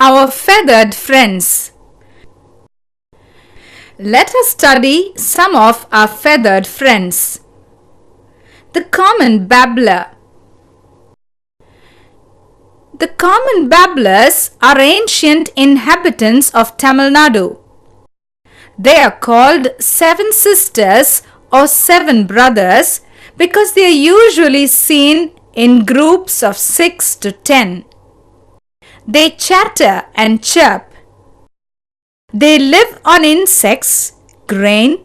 our feathered friends. Let us study some of our feathered friends. The common babbler. The common babblers are ancient inhabitants of Tamil Nadu. They are called seven sisters or seven brothers because they are usually seen in groups of 6 to 10. They chatter and chirp. They live on insects, grain,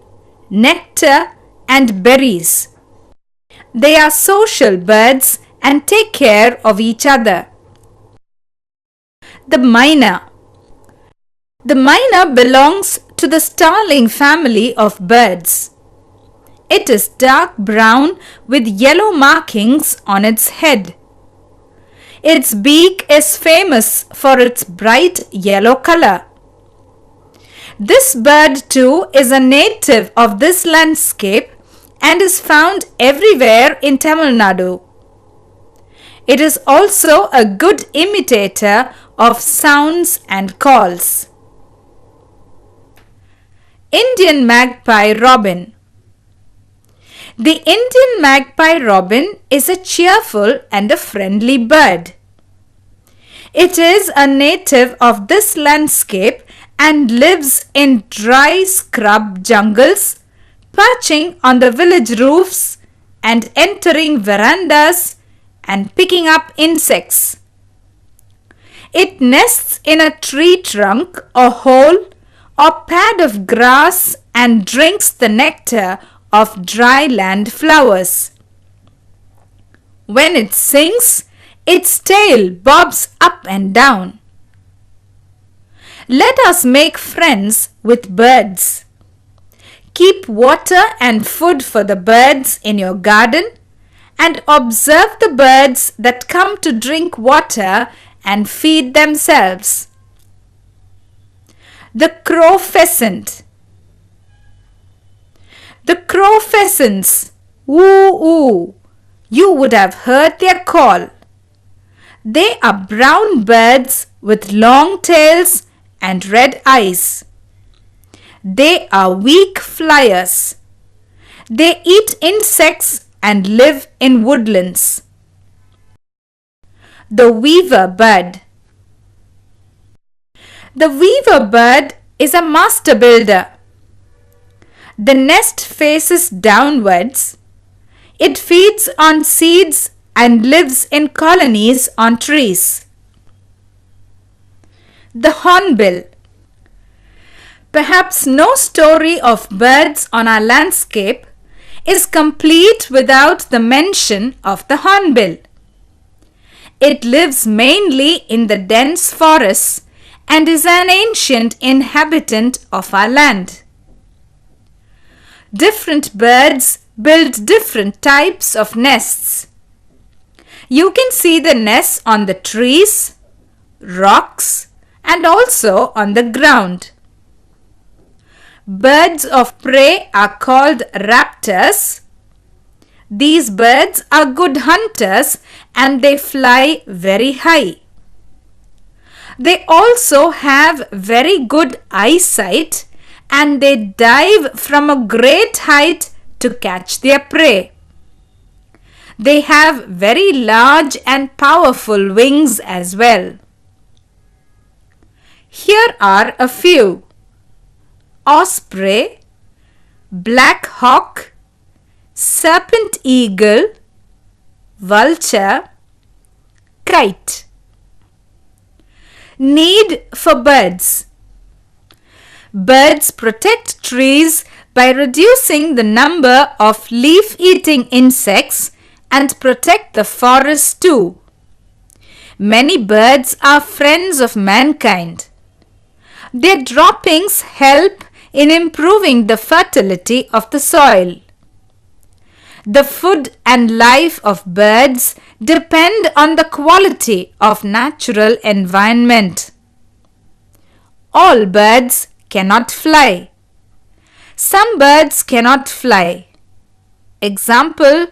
nectar, and berries. They are social birds and take care of each other. The myna. The myna belongs to the starling family of birds. It is dark brown with yellow markings on its head. Its beak is famous for its bright yellow color. This bird too is a native of this landscape and is found everywhere in Tamil Nadu. It is also a good imitator of sounds and calls. Indian magpie robin. The Indian magpie robin is a cheerful and a friendly bird. It is a native of this landscape and lives in dry scrub jungles, perching on the village roofs and entering verandas and picking up insects. It nests in a tree trunk or hole or pad of grass and drinks the nectar of dry land flowers. When it sings, its tail bobs up and down. Let us make friends with birds. Keep water and food for the birds in your garden and observe the birds that come to drink water and feed themselves. The crow pheasant. The crow pheasants, woo-oo, you would have heard their call. They are brown birds with long tails and red eyes. They are weak flyers. They eat insects and live in woodlands. The weaver bird. The weaver bird is a master builder. The nest faces downwards. It feeds on seeds and lives in colonies on trees. The hornbill. Perhaps no story of birds on our landscape is complete without the mention of the hornbill. It lives mainly in the dense forests and is an ancient inhabitant of our land. Different birds build different types of nests. You can see the nests on the trees, rocks, and also on the ground. Birds of prey are called raptors. These birds are good hunters and they fly very high. They also have very good eyesight and they dive from a great height to catch their prey. They have very large and powerful wings as well. Here are a few: osprey, black hawk, serpent eagle, vulture, kite. Need for birds. Birds protect trees by reducing the number of leaf-eating insects and protect the forest too. Many birds are friends of mankind. Their droppings help in improving the fertility of the soil. The food and life of birds depend on the quality of natural environment. All birds cannot fly. Some birds cannot fly. Example: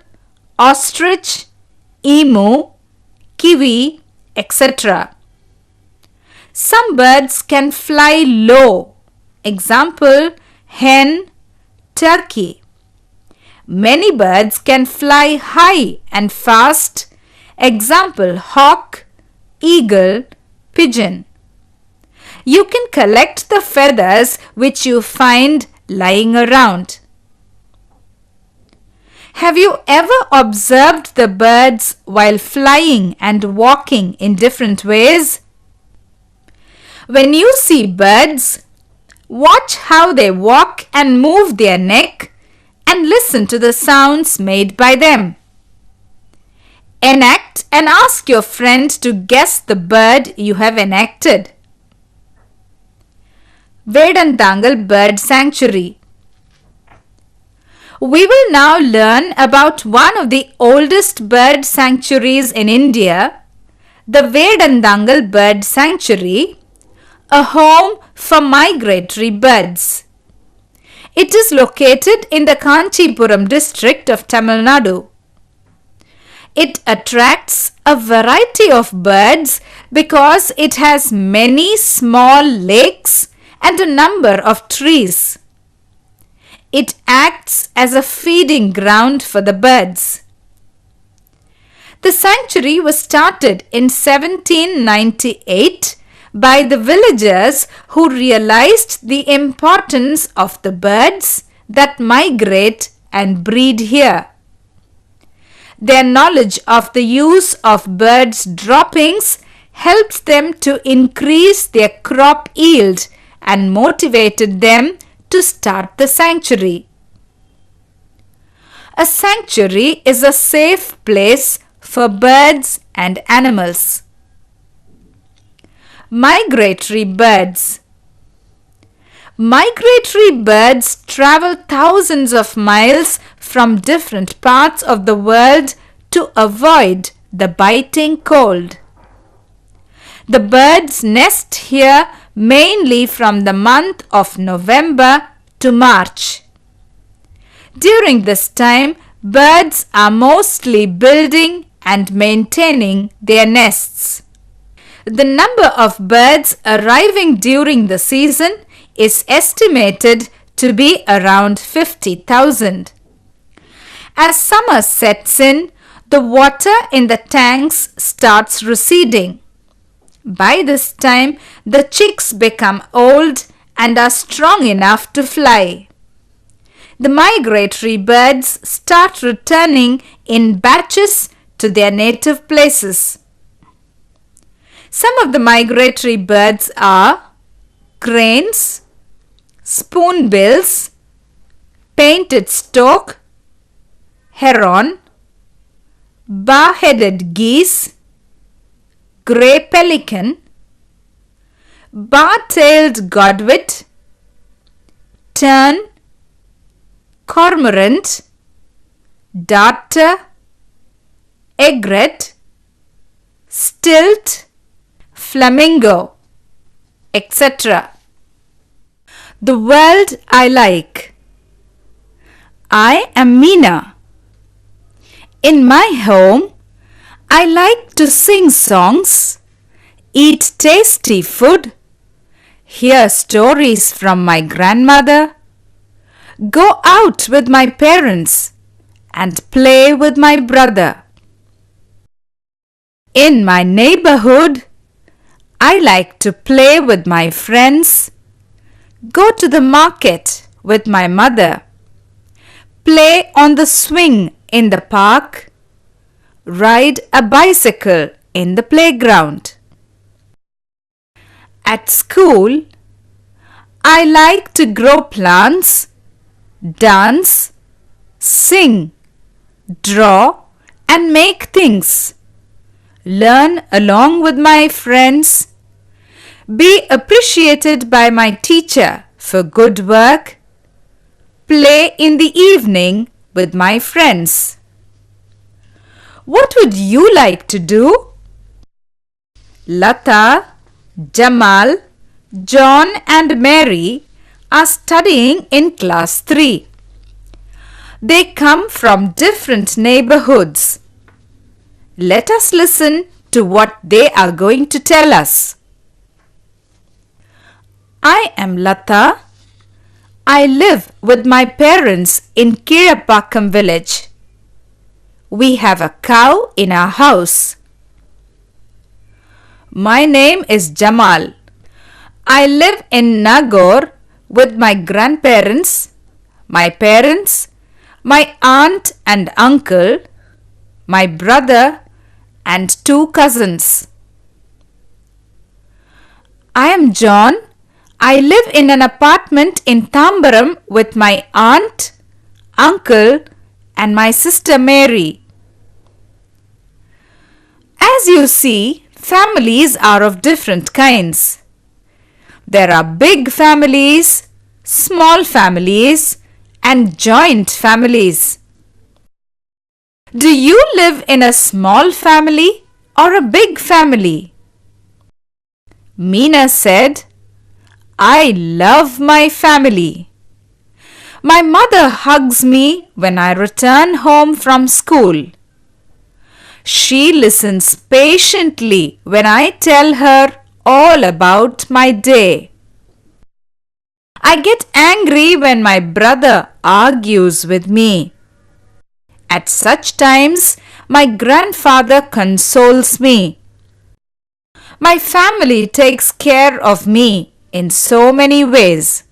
ostrich, emu, kiwi, etc. Some birds can fly low. Example, hen, turkey. Many birds can fly high and fast. Example, hawk, eagle, pigeon. You can collect the feathers which you find lying around. Have you ever observed the birds while flying and walking in different ways? When you see birds, watch how they walk and move their neck and listen to the sounds made by them. Enact and ask your friend to guess the bird you have enacted. Vaden Dangle Bird Sanctuary. We will now learn about one of the oldest bird sanctuaries in India, the Vaden Dangle Bird Sanctuary, a home for migratory birds. It is located in the Kanchipuram district of Tamil Nadu. It attracts a variety of birds because it has many small lakes and a number of trees. It acts as a feeding ground for the birds. The sanctuary was started in 1798 by the villagers who realized the importance of the birds that migrate and breed here. Their knowledge of the use of birds' droppings helped them to increase their crop yield and motivated them to start the sanctuary. A sanctuary is a safe place for birds and animals. Migratory birds. Migratory birds travel thousands of miles from different parts of the world to avoid the biting cold. The birds nest here mainly from the month of November to March. During this time, birds are mostly building and maintaining their nests. The number of birds arriving during the season is estimated to be around 50,000. As summer sets in, the water in the tanks starts receding. By this time, the chicks become old and are strong enough to fly. The migratory birds start returning in batches to their native places. Some of the migratory birds are cranes, spoonbills, painted stork, heron, bar-headed geese, grey pelican, bar-tailed godwit, tern, cormorant, darter, egret, stilt, flamingo, etc. The world I like. I am Meena. In my home, I like to sing songs, eat tasty food, hear stories from my grandmother, go out with my parents, and play with my brother. In my neighborhood, I like to play with my friends, go to the market with my mother, play on the swing in the park, ride a bicycle in the playground. At school, I like to grow plants, dance, sing, draw, and make things. Learn along with my friends. Be appreciated by my teacher for good work. Play in the evening with my friends. What would you like to do? Lata, Jamal, John and Mary are studying in class 3. They come from different neighborhoods. Let us listen to what they are going to tell us. am Lata. I live with my parents in Kirapakkam village. We have a cow in our house. My name is Jamal. I live in Nagore with my grandparents, my parents, my aunt and uncle, my brother and 2 cousins. I am John. I live in an apartment in Tambaram with my aunt, uncle and my sister Mary. As you see, families are of different kinds. There are big families, small families and joint families. Do you live in a small family or a big family? Meena said, I love my family. My mother hugs me when I return home from school. She listens patiently when I tell her all about my day. I get angry when my brother argues with me. At such times, my grandfather consoles me. My family takes care of me in so many ways.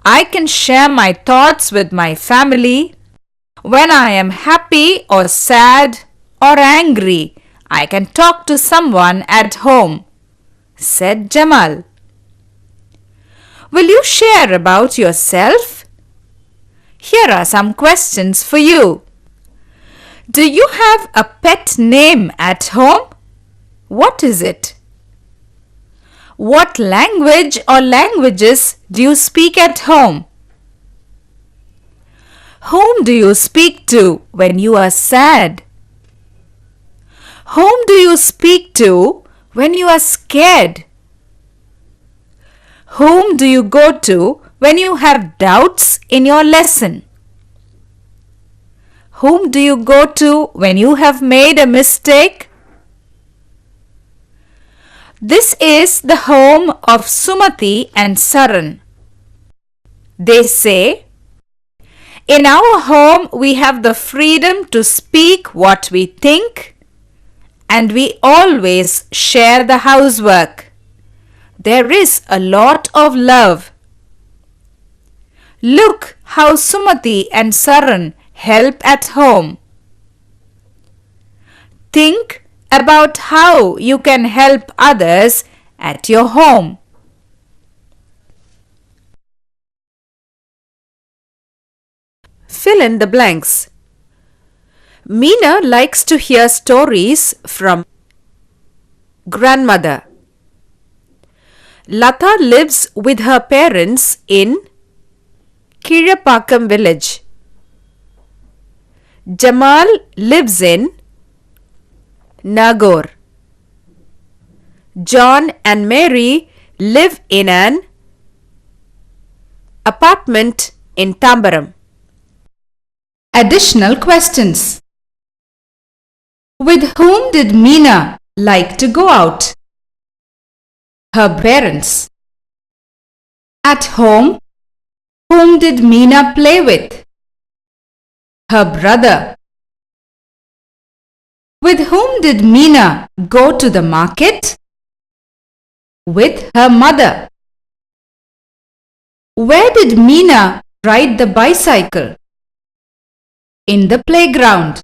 I can share my thoughts with my family. When I am happy or sad or angry, I can talk to someone at home, said Jamal. Will you share about yourself? Here are some questions for you. Do you have a pet name at home? What is it? What language or languages do you speak at home? Whom do you speak to when you are sad? Whom do you speak to when you are scared? Whom do you go to when you have doubts in your lesson? Whom do you go to when you have made a mistake? This is the home of Sumati and Saran. They say, in our home we have the freedom to speak what we think and we always share the housework. There is a lot of love. Look how Sumati and Saran help at home. Think about how you can help others at your home. Fill in the blanks. Meena likes to hear stories from grandmother. Lata lives with her parents in Kirapakkam village. Jamal lives in Nagore. John and Mary live in an apartment in Tambaram. Additional questions. With whom did Meena like to go out? Her parents. At home, whom did Meena play with? Her brother. With whom did Meena go to the market? With her mother. Where did Meena ride the bicycle? In the playground.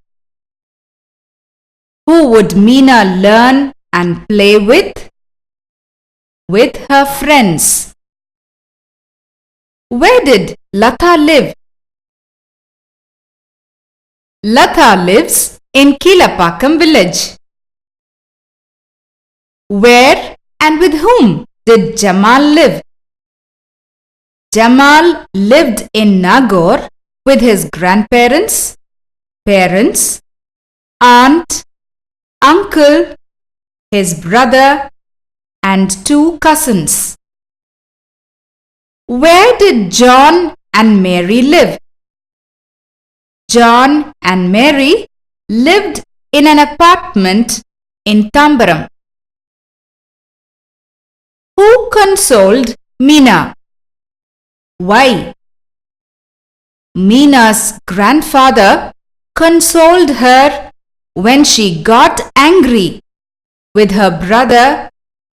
Who would Meena learn and play with? With her friends. Where did Lata live? Lata lives in Kirapakkam village. Where and with whom did Jamal live? Jamal lived in Nagore with his grandparents, parents, aunt, uncle, his brother and 2 cousins. Where did John and Mary live? John and Mary lived in an apartment in Tambaram. Who consoled Meena. Why? Meena's grandfather consoled her when she got angry with her brother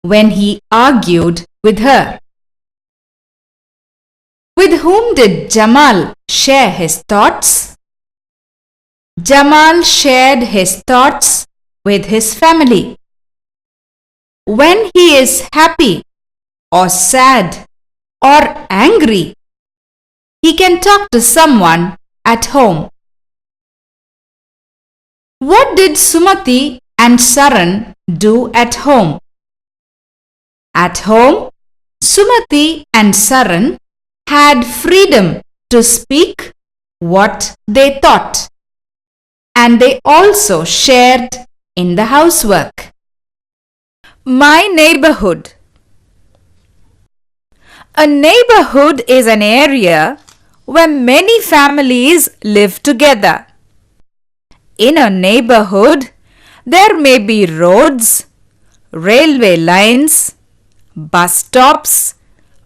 when he argued with her. With whom did Jamal share his thoughts? Jamal shared his thoughts with his family. When he is happy or sad or angry, he can talk to someone at home. What did Sumati and Saran do at home? At home, Sumati and Saran had freedom to speak what they thought, and they also shared in the housework. My neighborhood. A neighborhood is an area where many families live together. In a neighborhood, there may be roads, railway lines, bus stops,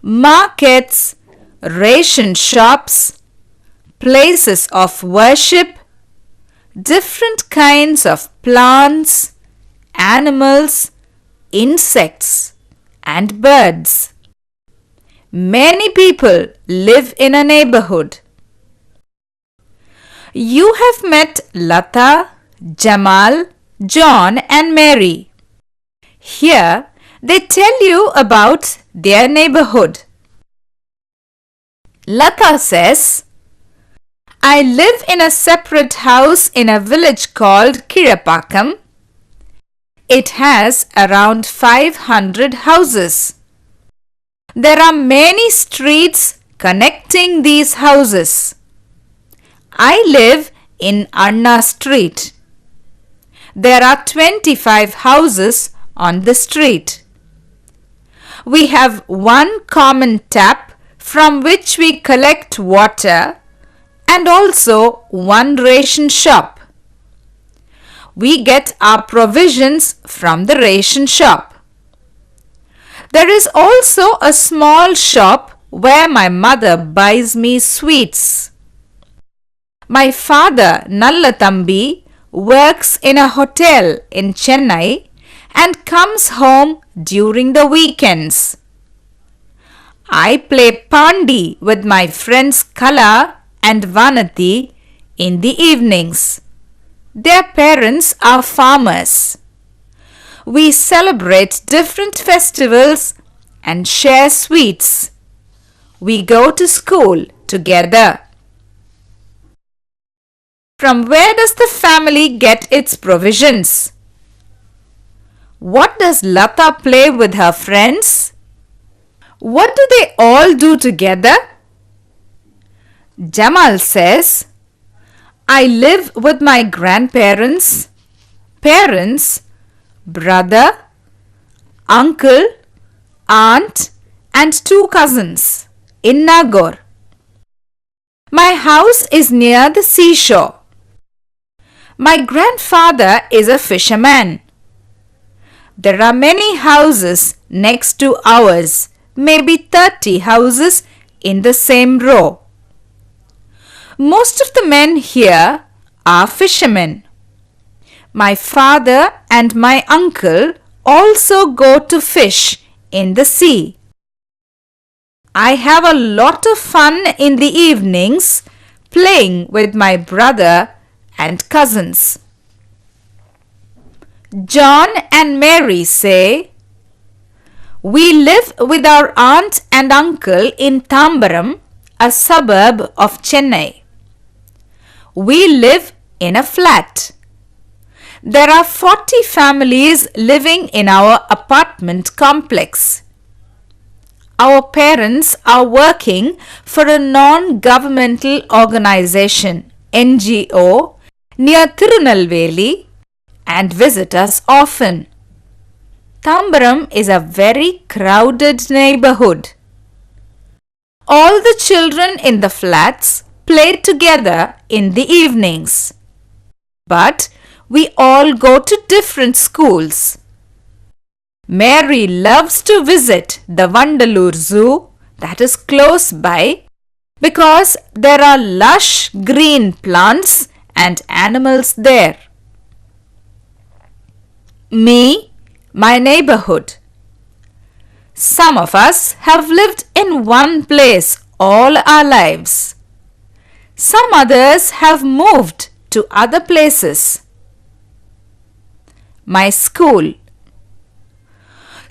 markets, ration shops, places of worship, different kinds of plants, animals, insects, and birds. Many people live in a neighborhood. You have met Lata, Jamal, John, and Mary. Here they tell you about their neighborhood. Lata says, I live in a separate house in a village called Kirapakkam. It has around 500 houses. There are many streets connecting these houses. I live in Anna Street. There are 25 houses on the street. We have one common tap from which we collect water and also one ration shop. We get our provisions from the ration shop. There is also a small shop where my mother buys me sweets. My father, Nallatambi, works in a hotel in Chennai and comes home during the weekends. I play Pandi with my friends Kala and Vanati in the evenings. Their parents are farmers. We celebrate different festivals and share sweets. We go to school together. From where does the family get its provisions? What does Lata play with her friends? What do they all do together? Jamal says, I live with my grandparents, parents, brother, uncle, aunt, and 2 cousins in Nagore. My house is near the seashore. My grandfather is a fisherman. There are many houses next to ours, maybe 30 houses in the same row. Most of the men here are fishermen. My father and my uncle also go to fish in the sea. I have a lot of fun in the evenings playing with my brother and cousins. John and Mary say, we live with our aunt and uncle in Tambaram, a suburb of Chennai. We live in a flat. There are 40 families living in our apartment complex. Our parents are working for a non-governmental organization, NGO, near Tirunelveli and visit us often. Tambaram is a very crowded neighborhood. All the children in the flats play together in the evenings. But we all go to different schools. Mary loves to visit the Vandalur Zoo that is close by because there are lush green plants and animals there. Me, my neighborhood. Some of us have lived in one place all our lives. Some others have moved to other places. My school.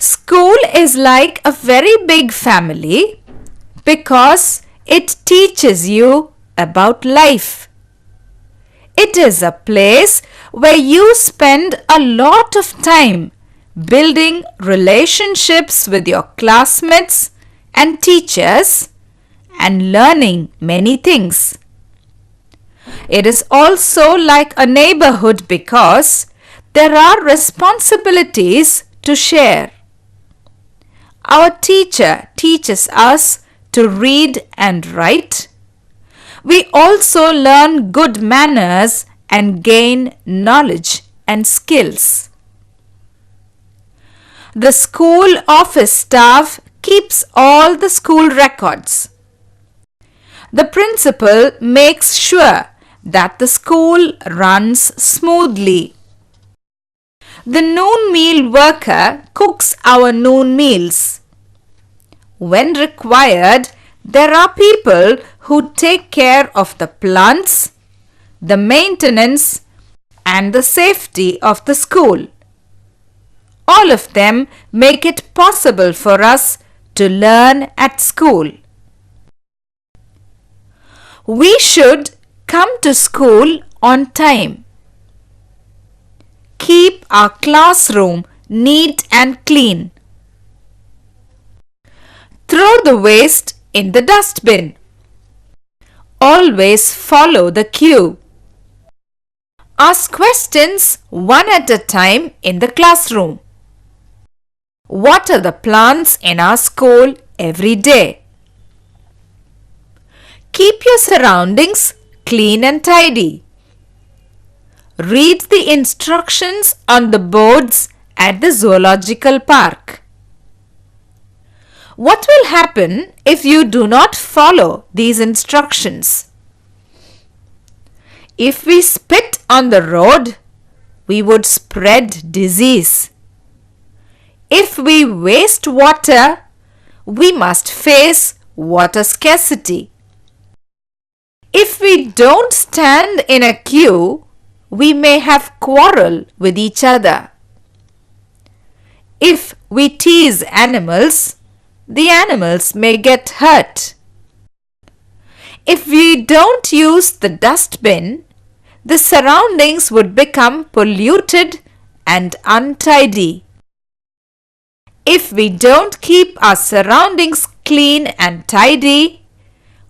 School is like a very big family because it teaches you about life. It is a place where you spend a lot of time building relationships with your classmates and teachers and learning many things. It is also like a neighborhood because there are responsibilities to share. Our teacher teaches us to read and write. We also learn good manners and gain knowledge and skills. The school office staff keeps all the school records. The principal makes sure that the school runs smoothly. The noon meal worker cooks our noon meals. When required, there are people who take care of the plants, the maintenance, and the safety of the school. All of them make it possible for us to learn at school. We should come to school on time. Keep our classroom neat and clean. Throw the waste in the dustbin. Always follow the queue. Ask questions one at a time in the classroom. Water the plants in our school every day. Keep your surroundings clean and tidy. Read the instructions on the boards at the zoological park. What will happen if you do not follow these instructions? If we spit on the road, we would spread disease. If we waste water, we must face water scarcity. If we don't stand in a queue, we may have quarrel with each other. If we tease animals, the animals may get hurt. If we don't use the dustbin, the surroundings would become polluted and untidy. If we don't keep our surroundings clean and tidy,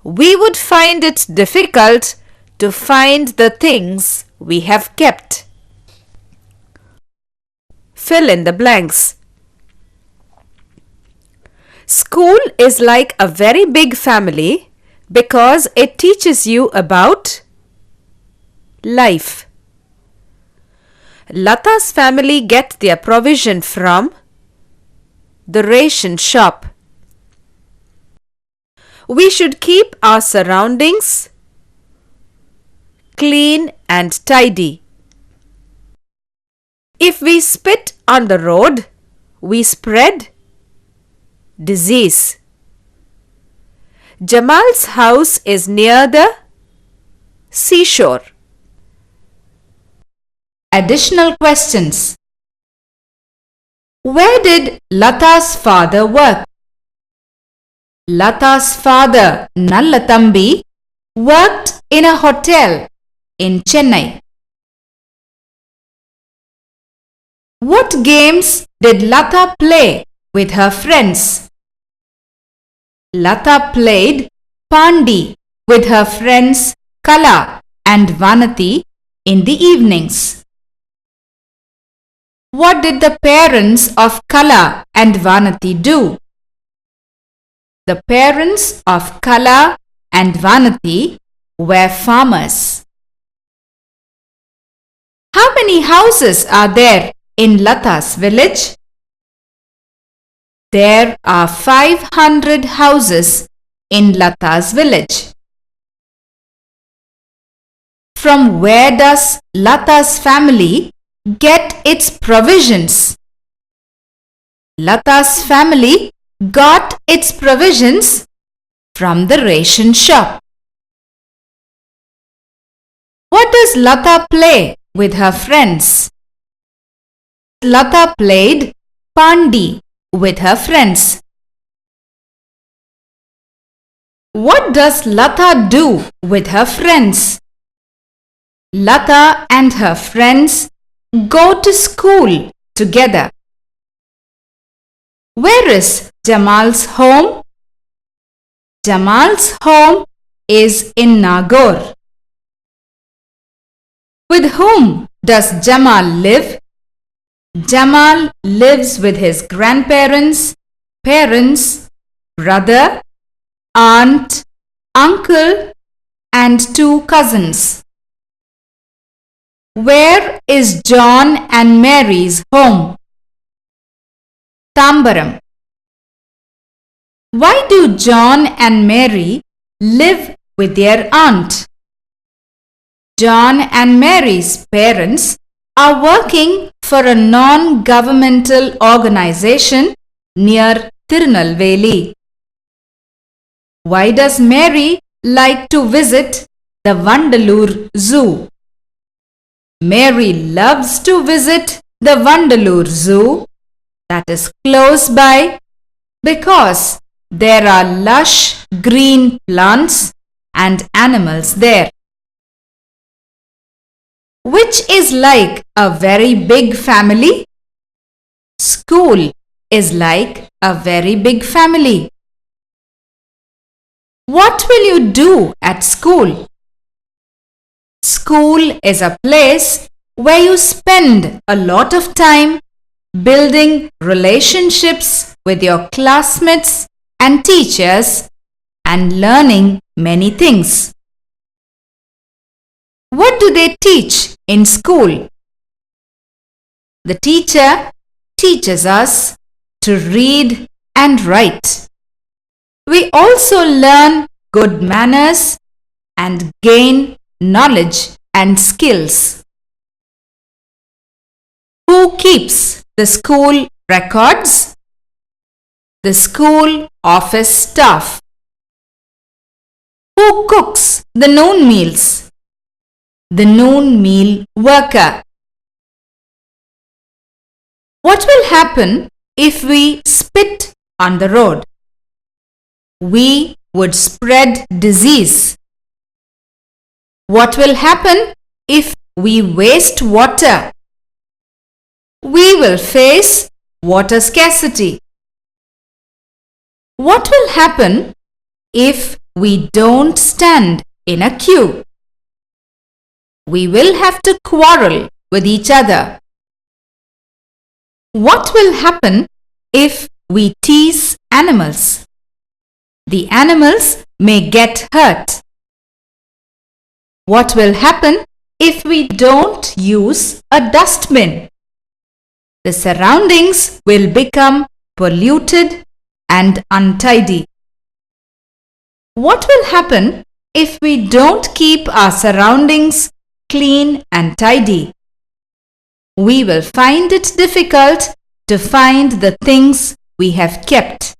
we would find it difficult to find the things we have kept. Fill in the blanks. School is like a very big family because it teaches you about life. Lata's family get their provision from the ration shop. We should keep our surroundings clean and tidy. If we spit on the road, we spread disease. Jamal's house is near the seashore. Additional questions. Where did Lata's father work? Lata's father, Nallatambi, worked in a hotel in Chennai. What games did Lata play with her friends? Lata played Pandi with her friends Kala and Vanati in the evenings. What did the parents of Kala and Vanati do? The parents of Kala and Vanati were farmers. How many houses are there in Lata's village? There are 500 houses in Lata's village. From where does Lata's family get its provisions? Lata's family got its provisions from the ration shop. What does Lata play with her friends? Lata played Pandi with her friends. What does Lata do with her friends? Lata and her friends go to school together. Where is Jamal's home? Jamal's home is in Nagaur. With whom does Jamal live? Jamal lives with his grandparents, parents, brother, aunt, uncle, and 2 cousins. Where is John and Mary's home? Tambaram. Why do John and Mary live with their aunt? John and Mary's parents are working for a non-governmental organization near Tirunelveli. Why does Mary like to visit the Vandalur Zoo? Mary loves to visit the Vandalur Zoo that is close by because there are lush green plants and animals there. Which is like a very big family? School is like a very big family. What will you do at school? School is a place where you spend a lot of time building relationships with your classmates and teachers and learning many things. What do they teach in school? The teacher teaches us to read and write. We also learn good manners and gain knowledge and skills. Who keeps the school records? The school office staff. Who cooks the noon meals? The noon meal worker. What will happen if we spit on the road? We would spread disease. What will happen if we waste water? We will face water scarcity. What will happen if we don't stand in a queue? We will have to quarrel with each other. What will happen if we tease animals? The animals may get hurt. What will happen if we don't use a dustbin? The surroundings will become polluted and untidy. What will happen if we don't keep our surroundings clean and tidy? We will find it difficult to find the things we have kept.